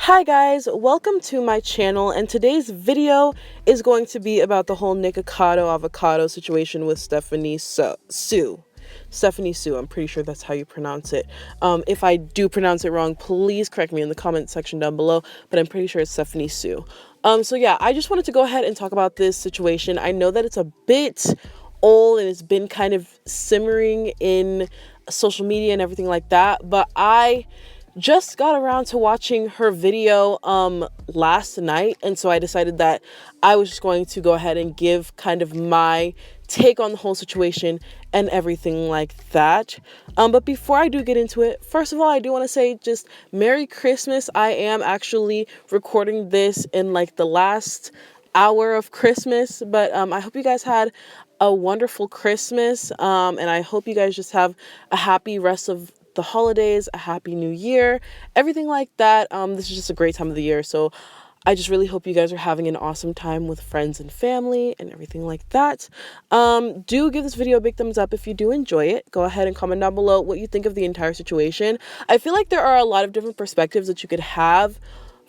Hi guys, welcome to my channel, and today's video is going to be about the whole Nikocado Avocado situation with Sue. Stephanie Sue, I'm pretty sure that's how you pronounce it. If I do pronounce it wrong, please correct me in the comment section down below, but I'm pretty sure it's Stephanie Sue. So yeah, I just wanted to go ahead and talk about this situation. I know that it's a bit old and it's been kind of simmering in social media and everything like that, but I just got around to watching her video last night, and so I decided that I was just going to go ahead and give kind of my take on the whole situation and everything like that. But before I do get into it, first of all, I do want to say just Merry Christmas. I am actually recording this in like the last hour of Christmas, but I hope you guys had a wonderful Christmas, and I hope you guys just have a happy rest of the holidays, a happy new year, everything like that. This is just a great time of the year, so I just really hope you guys are having an awesome time with friends and family and everything like that. Do give this video a big thumbs up if you do enjoy it. Go ahead and comment down below what you think of the entire situation. I feel like there are a lot of different perspectives that you could have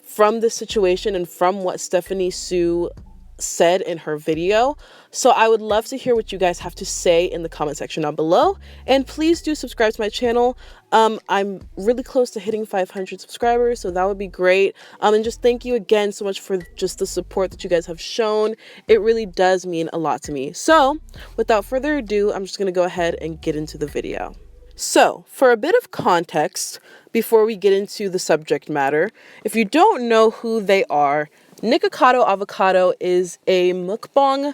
from this situation and from what Stephanie Sue said in her video. So I would love to hear what you guys have to say in the comment section down below, and please do subscribe to my channel. I'm really close to hitting 500 subscribers, so that would be great. And just thank you again so much for just the support that you guys have shown. It really does mean a lot to me. So without further ado, I'm just going to go ahead and get into the video. So for a bit of context before we get into the subject matter, if you don't know who they are, Nikocado Avocado is a mukbang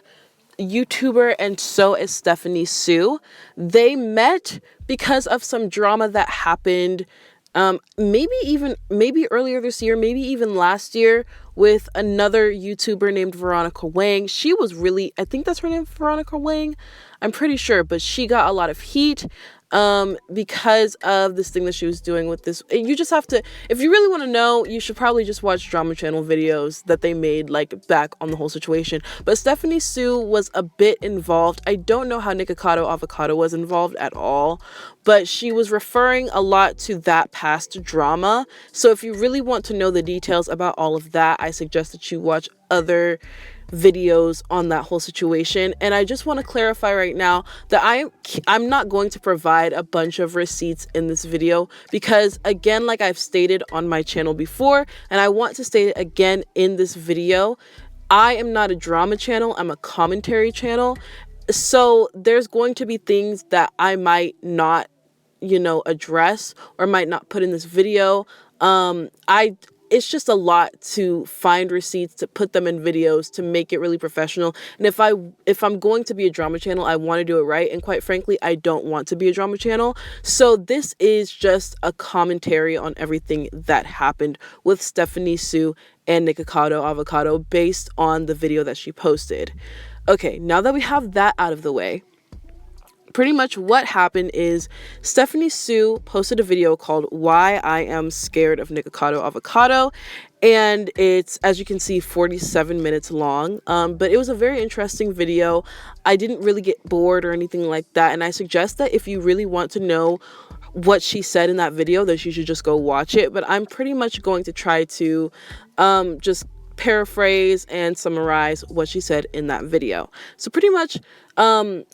YouTuber, and so is Stephanie Sue. They met because of some drama that happened maybe earlier this year, maybe even last year, with another YouTuber named Veronica Wang. She was really, I think that's her name, Veronica Wang. I'm pretty sure, but she got a lot of heat because of this thing that she was doing with this. You just have to, if you really want to know, you should probably just watch Drama Channel videos that they made like back on the whole situation. But Stephanie Sue was a bit involved. I don't know how Nikocado Avocado was involved at all, but she was referring a lot to that past drama. So if you really want to know the details about all of that, I suggest that you watch other videos on that whole situation. And I just want to clarify right now that I'm not going to provide a bunch of receipts in this video, because again, like I've stated on my channel before, and I want to state it again in this video, I am not a drama channel, I'm a commentary channel. So there's going to be things that I might not, address or might not put in this video. It's just a lot to find receipts, to put them in videos, to make it really professional. And if I'm going to be a drama channel, I want to do it right. And quite frankly, I don't want to be a drama channel. So this is just a commentary on everything that happened with Stephanie Sue and Nikocado Avocado based on the video that she posted. Okay, now that we have that out of the way, pretty much what happened is Stephanie Sue posted a video called Why I Am Scared of Nikocado Avocado, and it's, as you can see, 47 minutes long, but it was a very interesting video. I didn't really get bored or anything like that, and I suggest that if you really want to know what she said in that video, that you should just go watch it. But I'm pretty much going to try to just paraphrase and summarize what she said in that video. So pretty much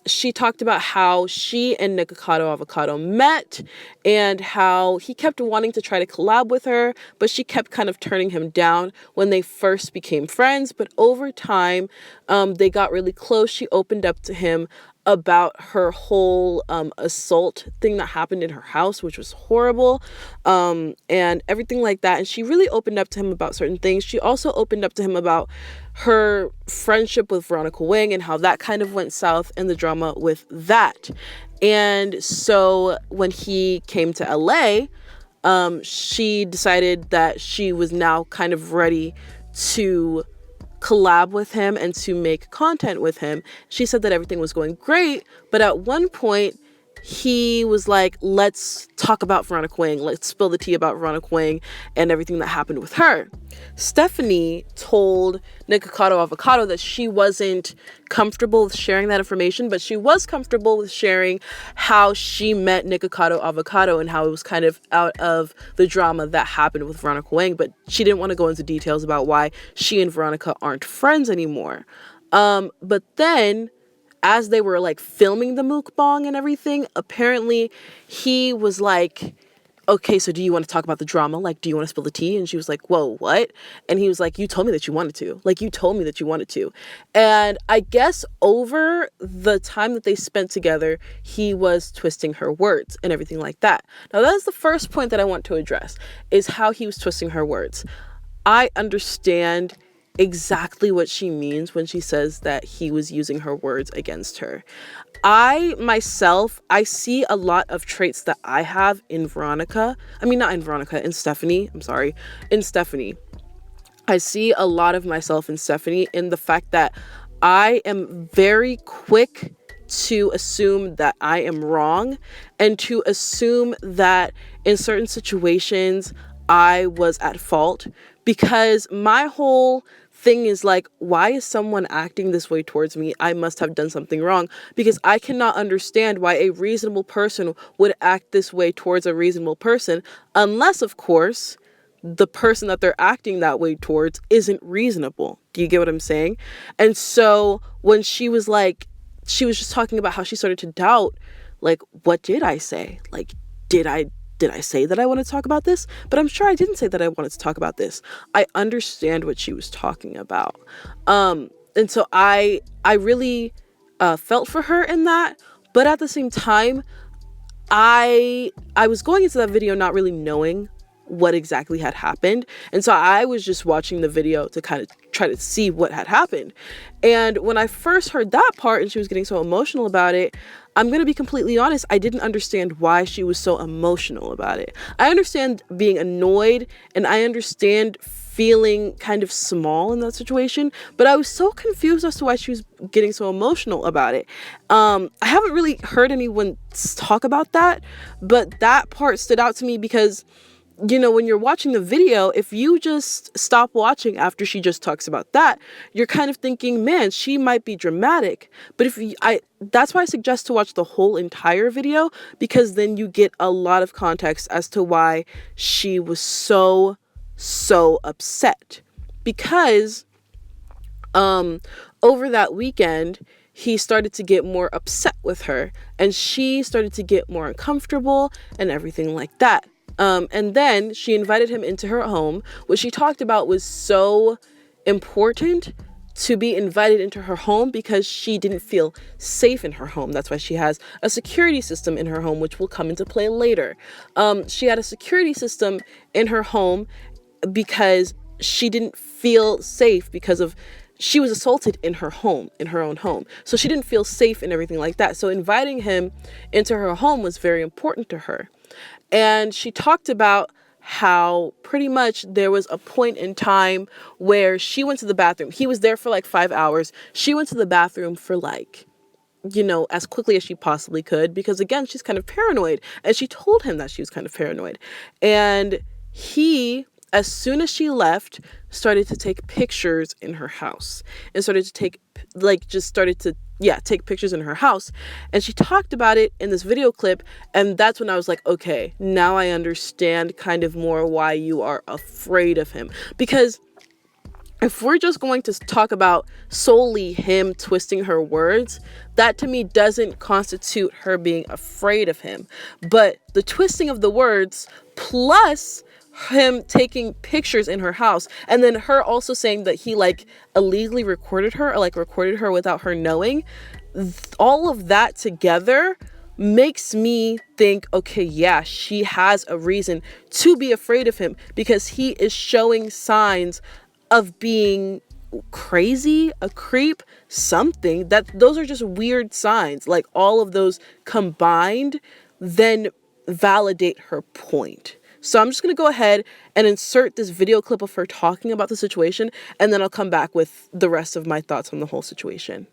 she talked about how she and Nikocado Avocado met and how he kept wanting to try to collab with her, but she kept kind of turning him down when they first became friends. But over time, they got really close. She opened up to him about her whole assault thing that happened in her house, which was horrible, and everything like that. And she really opened up to him about certain things. She also opened up to him about her friendship with Veronica Wang and how that kind of went south and the drama with that. And so when he came to LA, she decided that she was now kind of ready to collab with him and to make content with him. She said that everything was going great, but at one point he was like, let's talk about Veronica Wang. Let's spill the tea about Veronica Wang and everything that happened with her. Stephanie told Nikocado Avocado that she wasn't comfortable with sharing that information, but she was comfortable with sharing how she met Nikocado Avocado and how it was kind of out of the drama that happened with Veronica Wang, but she didn't want to go into details about why she and Veronica aren't friends anymore. But then as they were like filming the mukbang and everything, apparently he was like, okay, so do you want to talk about the drama? Like, do you want to spill the tea? And she was like, whoa, what? And he was like, you told me that you wanted to. Like, you told me that you wanted to. And I guess over the time that they spent together, he was twisting her words and everything like that. Now, that is the first point that I want to address, is how he was twisting her words. I understand exactly what she means when she says that he was using her words against her. I see a lot of traits that I have in Veronica. I mean, not in Veronica, in Stephanie. I'm sorry. In Stephanie. I see a lot of myself in Stephanie in the fact that I am very quick to assume that I am wrong and to assume that in certain situations I was at fault, because my whole thing is like, why is someone acting this way towards me? I must have done something wrong, because I cannot understand why a reasonable person would act this way towards a reasonable person, unless, of course, the person that they're acting that way towards isn't reasonable. Do you get what I'm saying? And so when she was just talking about how she started to doubt, like, what did I say? Like, did I say that I want to talk about this? But I'm sure I didn't say that I wanted to talk about this. I understand what she was talking about. And so I really felt for her in that. But at the same time, I was going into that video not really knowing what exactly had happened. And so I was just watching the video to kind of try to see what had happened. And when I first heard that part and she was getting so emotional about it, I'm going to be completely honest, I didn't understand why she was so emotional about it. I understand being annoyed and I understand feeling kind of small in that situation, but I was so confused as to why she was getting so emotional about it. I haven't really heard anyone talk about that, but that part stood out to me because, you know, when you're watching the video, if you just stop watching after she just talks about that, you're kind of thinking, man, she might be dramatic. But that's why I suggest to watch the whole entire video, because then you get a lot of context as to why she was so upset. Because over that weekend, he started to get more upset with her and she started to get more uncomfortable and everything like that. And then she invited him into her home, which she talked about was so important to be invited into her home because she didn't feel safe in her home. That's why she has a security system in her home, which will come into play later. She had a security system in her home because she didn't feel safe because she was assaulted in her home, in her own home. So she didn't feel safe and everything like that. So inviting him into her home was very important to her. And she talked about how pretty much there was a point in time where she went to the bathroom. He was there for like 5 hours. She went to the bathroom for like, you know, as quickly as she possibly could, because again, she's kind of paranoid. And she told him that she was kind of paranoid. And he, as soon as she left, started to take pictures in her house and started to take pictures in her house. And she talked about it in this video clip. And that's when I was like, okay, now I understand kind of more why you are afraid of him. Because if we're just going to talk about solely him twisting her words, that to me doesn't constitute her being afraid of him. But the twisting of the words plus him taking pictures in her house and then her also saying that he like illegally recorded her or like recorded her without her knowing, all of that together makes me think, okay, yeah, she has a reason to be afraid of him because he is showing signs of being crazy, a creep, something. Those are just weird signs. Like all of those combined then validate her point. So I'm just going to go ahead and insert this video clip of her talking about the situation, and then I'll come back with the rest of my thoughts on the whole situation.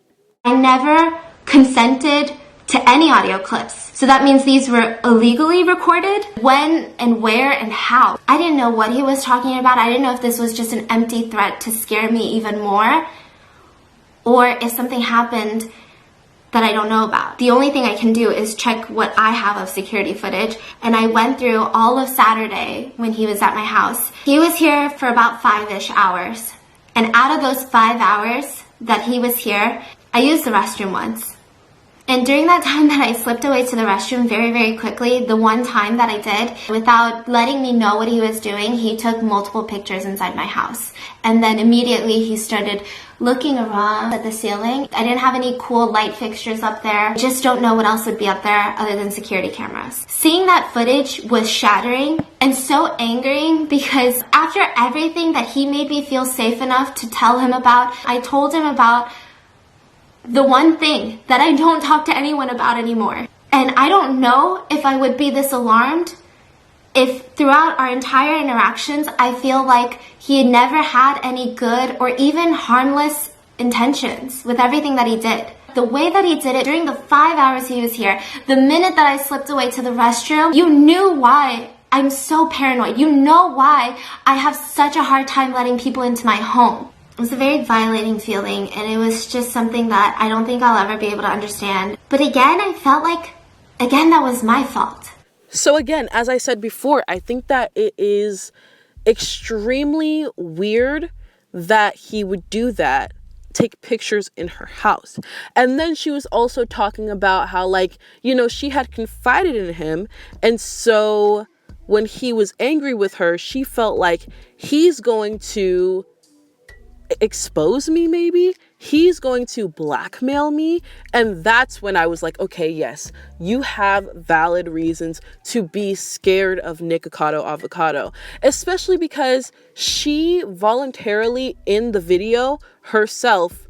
I never consented to any audio clips. So that means these were illegally recorded. When and where and how. I didn't know what he was talking about. I didn't know if this was just an empty threat to scare me even more, or if something happened that I don't know about. The only thing I can do is check what I have of security footage, and I went through all of Saturday when he was at my house. He was here for about 5-ish hours, and out of those 5 hours that he was here, I used the restroom once. And during that time that I slipped away to the restroom very, very quickly, the one time that I did, without letting me know what he was doing, he took multiple pictures inside my house. And then immediately he started looking around at the ceiling. I didn't have any cool light fixtures up there. I just don't know what else would be up there other than security cameras. Seeing that footage was shattering and so angering, because after everything that he made me feel safe enough to tell him about, I told him about the one thing that I don't talk to anyone about anymore. And I don't know if I would be this alarmed if throughout our entire interactions, I feel like he had never had any good or even harmless intentions with everything that he did. The way that he did it during the 5 hours he was here, the minute that I slipped away to the restroom, you knew why I'm so paranoid. You know why I have such a hard time letting people into my home. It was a very violating feeling, and it was just something that I don't think I'll ever be able to understand. But again, I felt like, that was my fault. So again, as I said before, I think that it is extremely weird that he would do that, take pictures in her house. And then she was also talking about how, like, you know, she had confided in him, and so when he was angry with her, she felt like he's going to expose me, maybe he's going to blackmail me. And that's when I was like, okay, yes, you have valid reasons to be scared of Nikocado Avocado, especially because she voluntarily in the video herself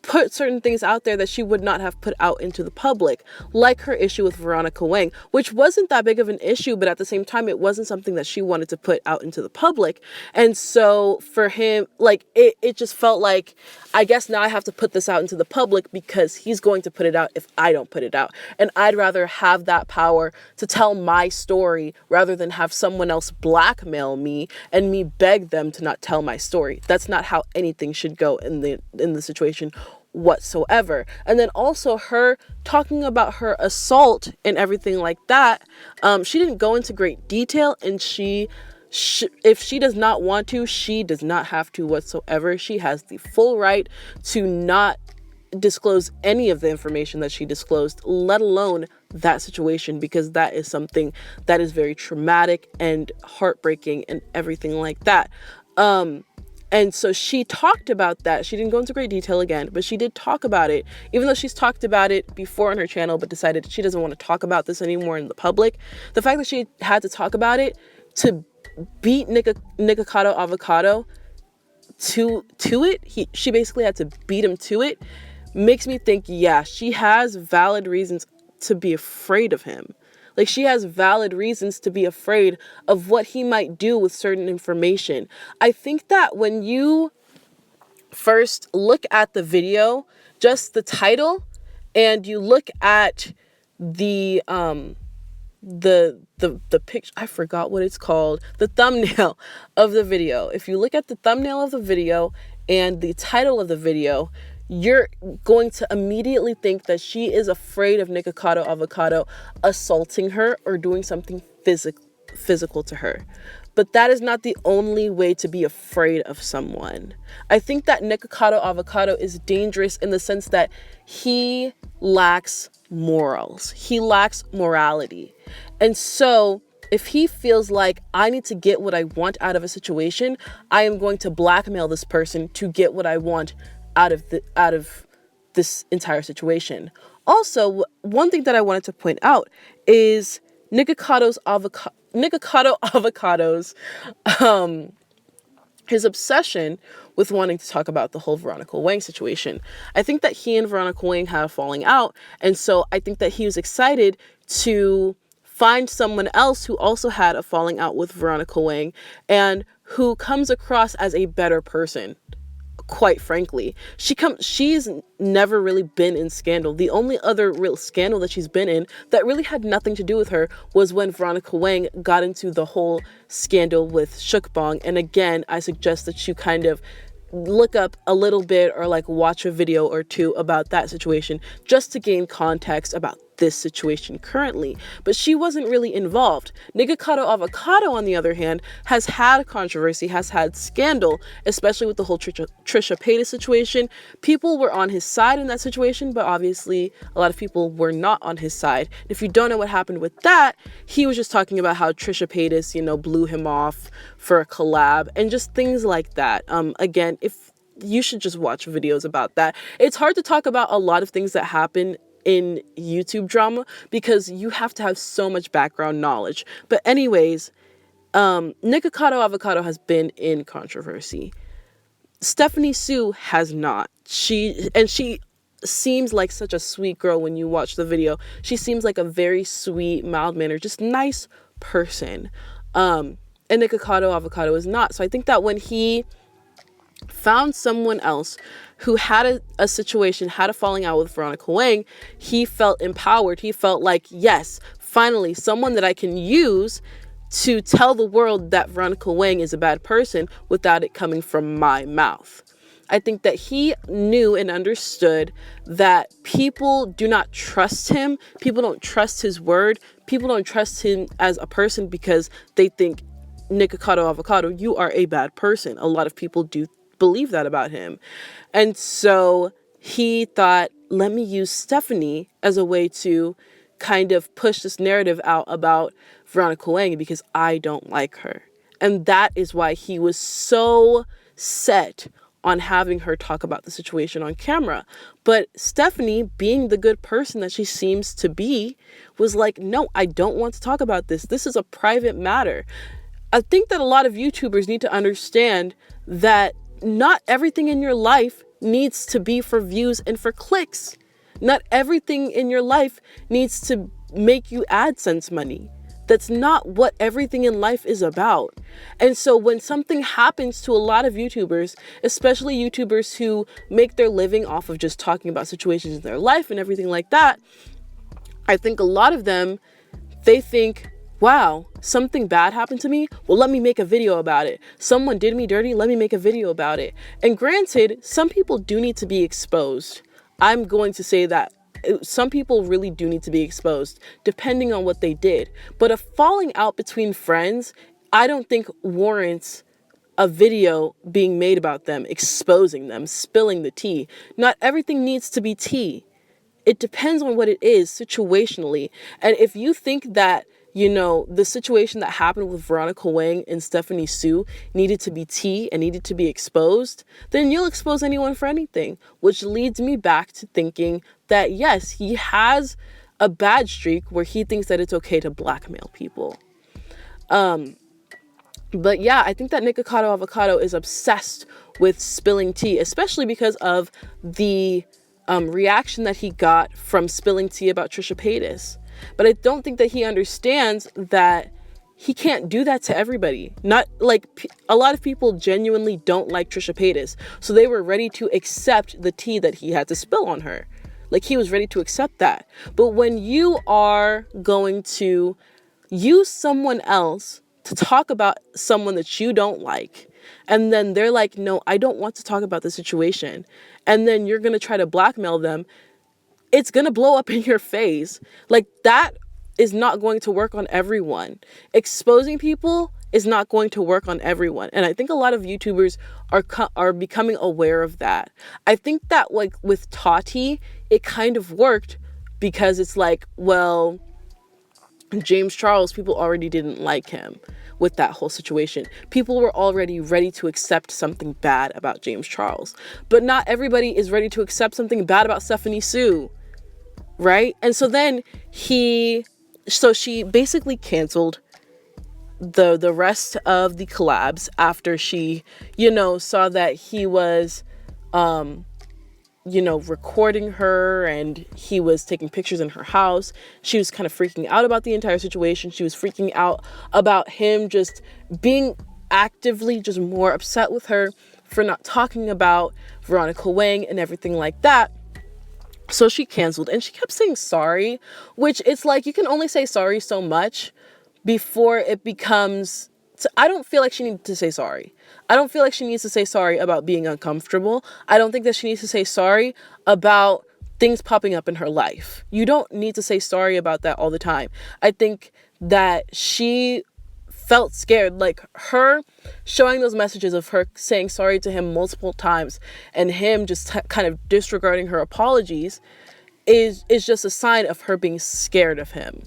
put certain things out there that she would not have put out into the public, like her issue with Veronica Wang, which wasn't that big of an issue, but at the same time, it wasn't something that she wanted to put out into the public. And so for him, like, it just felt like, I guess now I have to put this out into the public because he's going to put it out if I don't put it out. And I'd rather have that power to tell my story rather than have someone else blackmail me and me beg them to not tell my story. That's not how anything should go in the situation whatsoever. And then also her talking about her assault and everything like that. She didn't go into great detail, and if she does not want to, she does not have to whatsoever. She has the full right to not disclose any of the information that she disclosed, let alone that situation, because that is something that is very traumatic and heartbreaking and everything like that. And so she talked about that. She didn't go into great detail again, but she did talk about it, even though she's talked about it before on her channel, but decided she doesn't want to talk about this anymore in the public. The fact that she had to talk about it to beat Nikocado Avocado to it, she basically had to beat him to it, makes me think, yeah, she has valid reasons to be afraid of him. Like, she has valid reasons to be afraid of what he might do with certain information. I think that when you first look at the video, just the title, and you look at the picture, I forgot what it's called, the thumbnail of the video. If you look at the thumbnail of the video and the title of the video, you're going to immediately think that she is afraid of Nikocado Avocado assaulting her or doing something physical to her. But that is not the only way to be afraid of someone. I think that Nikocado Avocado is dangerous in the sense that he lacks morals. He lacks morality. And so if he feels like, I need to get what I want out of a situation, I am going to blackmail this person to get what I want out of this entire situation. Also, one thing that I wanted to point out is Nikocado Avocado's his obsession with wanting to talk about the whole Veronica Wang situation. I think that he and Veronica Wang had a falling out, and so I think that he was excited to find someone else who also had a falling out with Veronica Wang and who comes across as a better person, quite frankly. She's never really been in scandal. The only other real scandal that she's been in that really had nothing to do with her was when Veronica Wang got into the whole scandal with Shukbong. And again, I suggest that you kind of look up a little bit or like watch a video or two about that situation just to gain context about this situation currently. But she wasn't really involved. Nikocado Avocado, on the other hand, has had controversy, has had scandal, especially with the whole Trisha Paytas situation. People were on his side in that situation, but obviously a lot of people were not on his side. If you don't know what happened with that, he was just talking about how Trisha Paytas, blew him off for a collab and just things like that. Again, if you should just watch videos about that. It's hard to talk about a lot of things that happen in YouTube drama because you have to have so much background knowledge. But anyways, Nikocado Avocado has been in controversy. Stephanie Sue has not. She seems like such a sweet girl when you watch the video. She seems like a very sweet, mild-mannered, just nice person. And Nikocado Avocado is not. So I think that when he found someone else who had a situation, had a falling out with Veronica Wang, he felt empowered. He felt like, yes, finally, someone that I can use to tell the world that Veronica Wang is a bad person without it coming from my mouth. I think that he knew and understood that people do not trust him. People don't trust his word. People don't trust him as a person because they think, Nikocado Avocado, you are a bad person. A lot of people do believe that about him. And so he thought, let me use Stephanie as a way to kind of push this narrative out about Veronica Wang because I don't like her. And that is why he was so set on having her talk about the situation on camera. But Stephanie, being the good person that she seems to be, was like, no, I don't want to talk about this. This is a private matter. I think that a lot of YouTubers need to understand that not everything in your life needs to be for views and for clicks. Not everything in your life needs to make you AdSense money. That's not what everything in life is about. And so when something happens to a lot of YouTubers, especially YouTubers who make their living off of just talking about situations in their life and everything like that, I think a lot of them, they think, wow, something bad happened to me? Well, let me make a video about it. Someone did me dirty? Let me make a video about it. And granted, some people do need to be exposed. I'm going to say that some people really do need to be exposed, depending on what they did. But a falling out between friends, I don't think warrants a video being made about them, exposing them, spilling the tea. Not everything needs to be tea. It depends on what it is situationally. And if you think that, the situation that happened with Veronica Wang and Stephanie Sue needed to be tea and needed to be exposed, then you'll expose anyone for anything, which leads me back to thinking that, yes, he has a bad streak where he thinks that it's okay to blackmail people. But yeah, I think that Nikocado Avocado is obsessed with spilling tea, especially because of the reaction that he got from spilling tea about Trisha Paytas. But I don't think that he understands that he can't do that to everybody. Not like a lot of people genuinely don't like Trisha Paytas. So they were ready to accept the tea that he had to spill on her. Like he was ready to accept that. But when you are going to use someone else to talk about someone that you don't like, and then they're like, no, I don't want to talk about the situation, and then you're going to try to blackmail them, it's going to blow up in your face. Like that is not going to work on everyone. Exposing people is not going to work on everyone. And I think a lot of YouTubers are becoming aware of that. I think that like with Tati, it kind of worked because it's like, well, James Charles, people already didn't like him with that whole situation. People were already ready to accept something bad about James Charles. But not everybody is ready to accept something bad about Stephanie Sue. Right? And so then she basically canceled the rest of the collabs after she, saw that he was, recording her and he was taking pictures in her house. She was kind of freaking out about the entire situation. She was freaking out about him just being actively just more upset with her for not talking about Veronica Wang and everything like that. So she canceled, and she kept saying sorry, which it's like, you can only say sorry so much before it becomes, I don't feel like she needed to say sorry. I don't feel like she needs to say sorry about being uncomfortable. I don't think that she needs to say sorry about things popping up in her life. You don't need to say sorry about that all the time. I think that she felt scared, like her showing those messages of her saying sorry to him multiple times and him just kind of disregarding her apologies is just a sign of her being scared of him.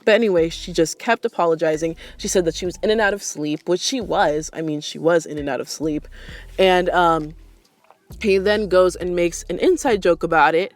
But anyway, she just kept apologizing. She said that she was in and out of sleep, which she was. I mean, she was in and out of sleep. And he then goes and makes an inside joke about it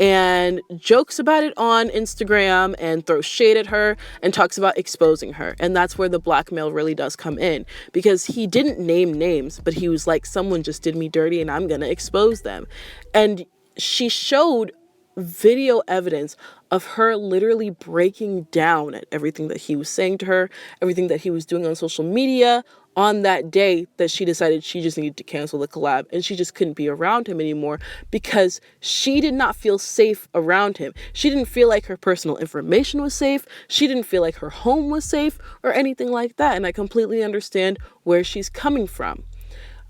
and jokes about it on Instagram and throws shade at her and talks about exposing her. And that's where the blackmail really does come in, because he didn't name names, but he was like, someone just did me dirty and I'm going to expose them. And she showed video evidence of her literally breaking down at everything that he was saying to her, everything that he was doing on social media on that day that she decided she just needed to cancel the collab, and she just couldn't be around him anymore because she did not feel safe around him. She didn't feel like her personal information was safe. She didn't feel like her home was safe or anything like that. And I completely understand where she's coming from.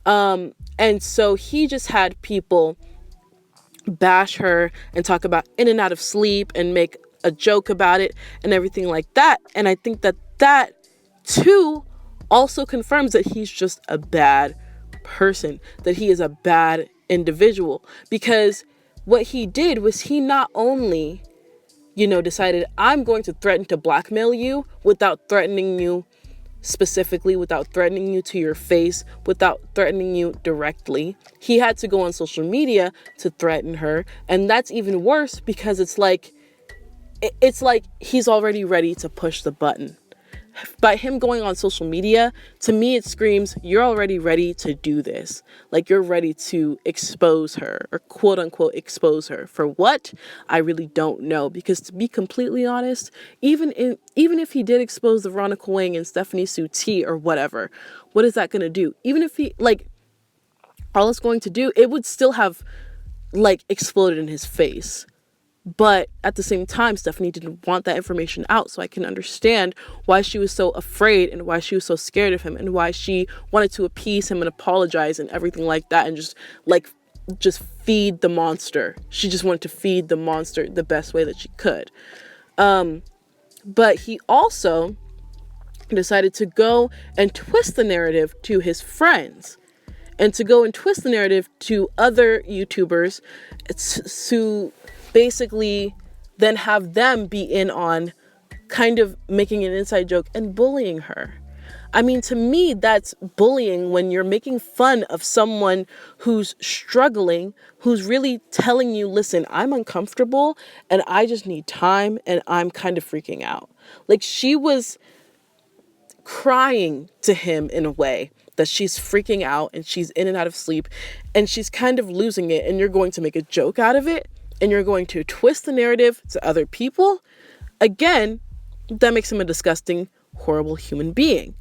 And so he just had people bash her and talk about in and out of sleep and make a joke about it and everything like that. And I think that that too also confirms that he's just a bad person, that he is a bad individual, because what he did was he not only, decided, I'm going to threaten to blackmail you without threatening you specifically, without threatening you to your face, without threatening you directly. He had to go on social media to threaten her. And that's even worse, because it's like he's already ready to push the button. By him going on social media, to me, it screams, you're already ready to do this. Like, you're ready to expose her, or quote unquote expose her. For what? I really don't know. Because to be completely honest, even if he did expose the Veronica Wang and Stephanie Sue T or whatever, what is that going to do? Even if he, all it's going to do, it would still have, exploded in his face. But at the same time, Stephanie didn't want that information out. So I can understand why she was so afraid and why she was so scared of him and why she wanted to appease him and apologize and everything like that. And just feed the monster. She just wanted to feed the monster the best way that she could. But he also decided to go and twist the narrative to his friends and to go and twist the narrative to other YouTubers to basically then have them be in on kind of making an inside joke and bullying her. I mean, to me, that's bullying when you're making fun of someone who's struggling, who's really telling you, listen, I'm uncomfortable and I just need time and I'm kind of freaking out. Like, she was crying to him in a way that she's freaking out and she's in and out of sleep and she's kind of losing it, and you're going to make a joke out of it and you're going to twist the narrative to other people. Again, that makes him a disgusting, horrible human being.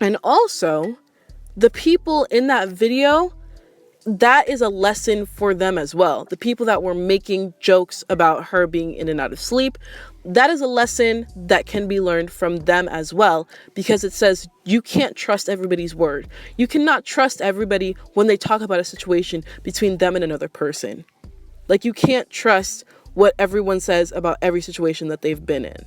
And also, the people in that video, that is a lesson for them as well. The people that were making jokes about her being in and out of sleep, that is a lesson that can be learned from them as well, because it says you can't trust everybody's word. You cannot trust everybody when they talk about a situation between them and another person. Like, you can't trust what everyone says about every situation that they've been in.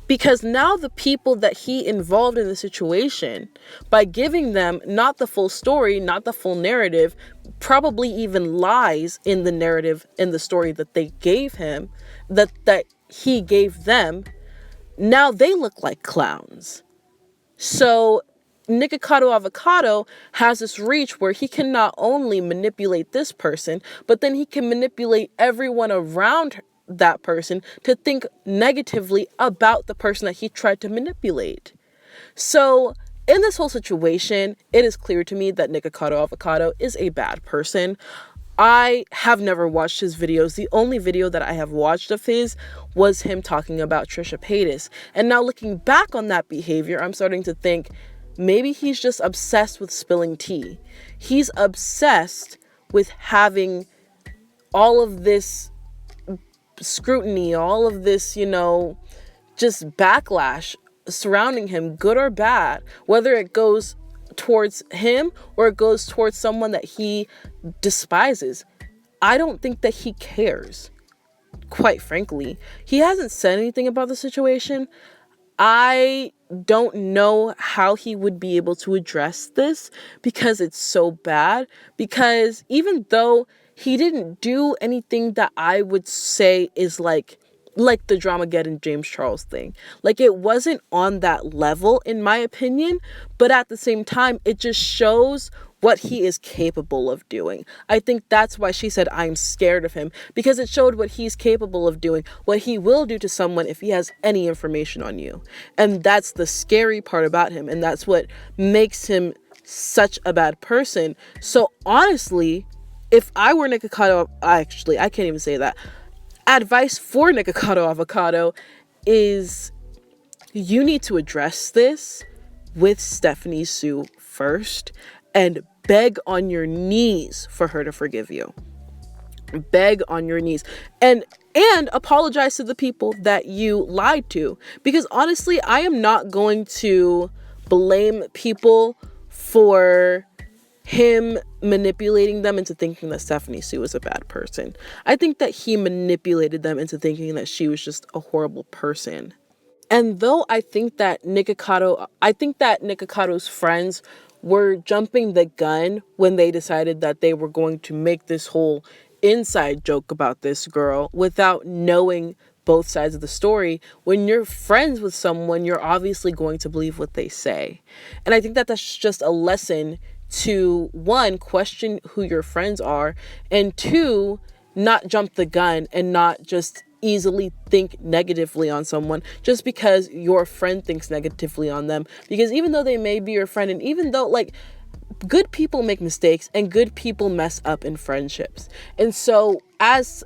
Because now the people that he involved in the situation, by giving them not the full story, not the full narrative, probably even lies in the narrative, in the story that they gave him, that he gave them, now they look like clowns. So Nikocado Avocado has this reach where he can not only manipulate this person, but then he can manipulate everyone around that person to think negatively about the person that he tried to manipulate. So in this whole situation, it is clear to me that Nikocado Avocado is a bad person. I have never watched his videos. The only video that I have watched of his was him talking about Trisha Paytas. And now looking back on that behavior, I'm starting to think, maybe he's just obsessed with spilling tea. He's obsessed with having all of this scrutiny, all of this, just backlash surrounding him, good or bad, whether it goes towards him or it goes towards someone that he despises. I don't think that he cares, quite frankly. He hasn't said anything about the situation. I don't know how he would be able to address this because it's so bad. Because even though he didn't do anything that I would say is like the Dramageddon James Charles thing. Like, it wasn't on that level, in my opinion, but at the same time, it just shows what he is capable of doing. I think that's why she said, I'm scared of him, because it showed what he's capable of doing, what he will do to someone if he has any information on you. And that's the scary part about him, and that's what makes him such a bad person. So honestly, if I were Nikocado, I can't even say that. Advice for Nikocado Avocado is you need to address this with Stephanie Sue first and beg on your knees for her to forgive you. Beg on your knees and apologize to the people that you lied to, because honestly, I am not going to blame people for him manipulating them into thinking that Stephanie Sue was a bad person. I think that he manipulated them into thinking that she was just a horrible person. And though I think that Nikocado's friends were jumping the gun when they decided that they were going to make this whole inside joke about this girl without knowing both sides of the story. When you're friends with someone, you're obviously going to believe what they say. And I think that that's just a lesson to, one, question who your friends are, and two, not jump the gun and not just easily think negatively on someone just because your friend thinks negatively on them. Because even though they may be your friend, and even though, like, good people make mistakes and good people mess up in friendships. And so as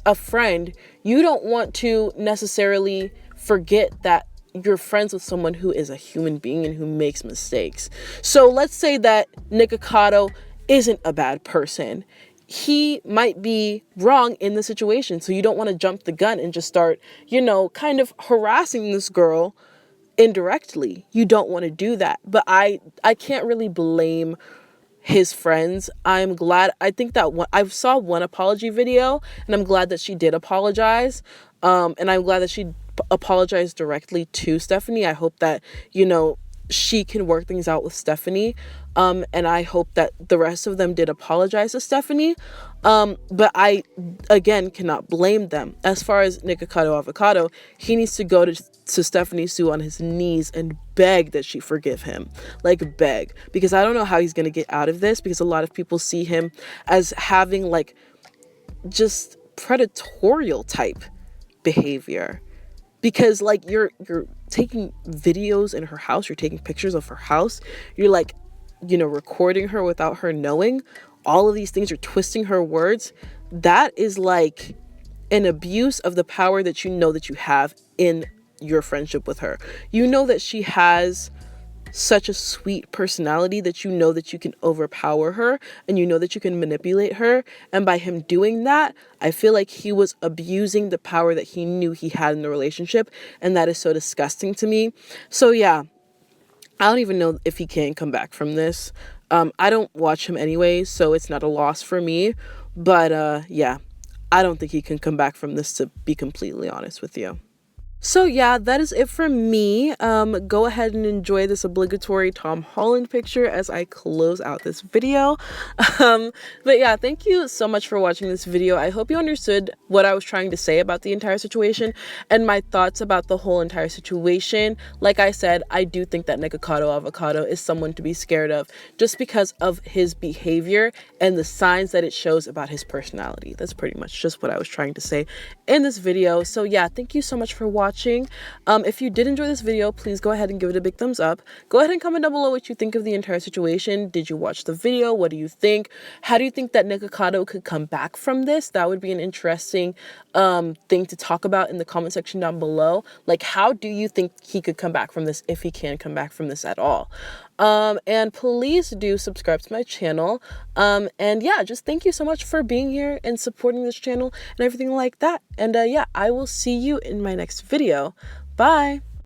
a friend, you don't want to necessarily forget that you're friends with someone who is a human being and who makes mistakes. So let's say that Nikocado isn't a bad person. He might be wrong in the situation. So you don't want to jump the gun and just start, kind of harassing this girl indirectly. You don't want to do that. But I can't really blame his friends. I'm glad. I think that I saw one apology video, and I'm glad that she did apologize. And I'm glad that she apologized directly to Stephanie. I hope that, she can work things out with Stephanie. And I hope that the rest of them did apologize to Stephanie. But I, again, cannot blame them. As far as Nikocado Avocado, he needs to go to Stephanie Sue on his knees and beg that she forgive him. Like, beg. Because I don't know how he's going to get out of this, because a lot of people see him as having, like, just predatorial type behavior. Because, like, you're taking videos in her house, you're taking pictures of her house, you're, like, recording her without her knowing. All of these things, you're twisting her words. That is like an abuse of the power that that you have in your friendship with her. You know that she has such a sweet personality that that you can overpower her, and that you can manipulate her. And by him doing that, I feel like he was abusing the power that he knew he had in the relationship, and that is so disgusting to me. So yeah, I don't even know if he can come back from this. I don't watch him anyway, so it's not a loss for me. But yeah, I don't think he can come back from this, to be completely honest with you. So yeah, that is it for me. Go ahead and enjoy this obligatory Tom Holland picture as I close out this video. But yeah, thank you so much for watching this video. I hope you understood what I was trying to say about the entire situation and my thoughts about the whole entire situation. Like I said, I do think that Nikocado Avocado is someone to be scared of just because of his behavior and the signs that it shows about his personality. That's pretty much just what I was trying to say in this video. So yeah, thank you so much for watching. watching. If you did enjoy this video, please go ahead and give it a big thumbs up. Go ahead and comment down below what you think of the entire situation. Did you watch the video? What do you think? How do you think that Nikocado could come back from this? That would be an interesting thing to talk about in the comment section down below. Like, how do you think he could come back from this, if he can come back from this at all? And please do subscribe to my channel. And yeah, just thank you so much for being here and supporting this channel and everything like that. And yeah, I will see you in my next video. Bye.